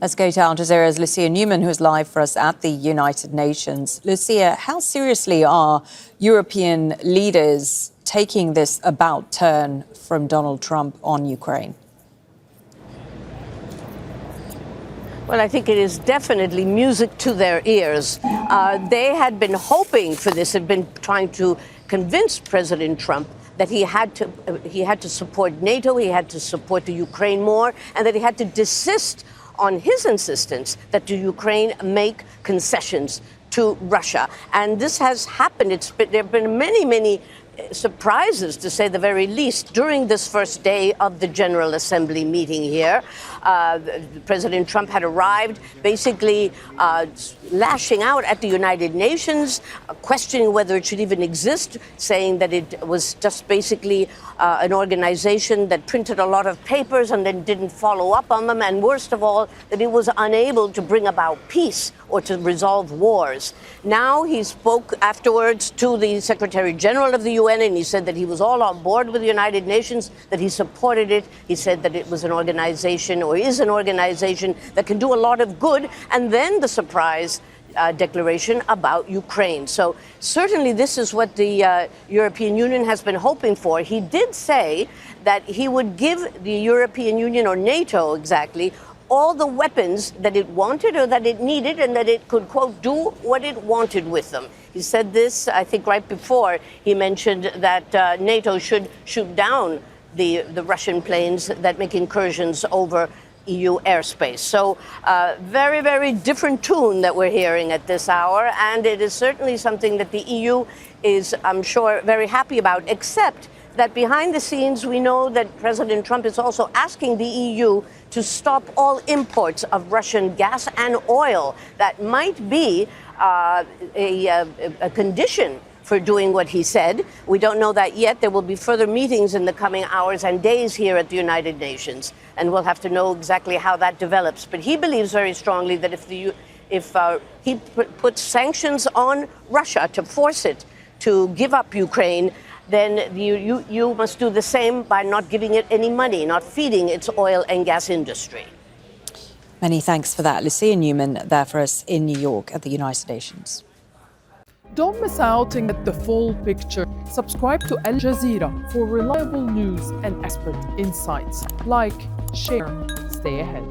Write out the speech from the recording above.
Let's go to Al Jazeera's Lucia Newman, who is live for us at the United Nations. Lucia, how seriously are European leaders taking this about turn from Donald Trump on Ukraine? Well, I think it is definitely music to their ears. They had been hoping for this, had been trying to convince President Trump that he had to support NATO, he had to support the Ukraine more, and that he had to desist on his insistence that the Ukraine make concessions to Russia. And this has happened. There have been many surprises, to say the very least, during this first day of the General Assembly meeting here. President Trump had arrived basically lashing out at the United Nations, questioning whether it should even exist, saying that it was just basically an organization that printed a lot of papers and then didn't follow up on them, and worst of all, that it was unable to bring about peace or to resolve wars. Now he spoke afterwards to the Secretary General of the UN, and he said that he was all on board with the United Nations, that he supported it. He said that it was an organization, or is an organization, that can do a lot of good. And then the surprise declaration about Ukraine. So certainly this is what the European Union has been hoping for. He did say that he would give the European Union, or NATO exactly, all the weapons that it wanted or that it needed, and that it could, quote, do what it wanted with them. He said this, I think, right before he mentioned that NATO should shoot down the Russian planes that make incursions over EU airspace. So very different tune that we're hearing at this hour, and it is certainly something that the EU is, I'm sure, very happy about, except that behind the scenes we know that President Trump is also asking the EU to stop all imports of Russian gas and oil. That might be a condition for doing what he said. We don't know that yet. There will be further meetings in the coming hours and days here at the United Nations, and we'll have to know exactly how that develops. But he believes very strongly that if he puts sanctions on Russia to force it to give up Ukraine, then you must do the same by not giving it any money, not feeding its oil and gas industry. Many thanks for that. Lucia Newman there for us in New York at the United Nations. Don't miss out and get the full picture. Subscribe to Al Jazeera for reliable news and expert insights. Like, share, stay ahead.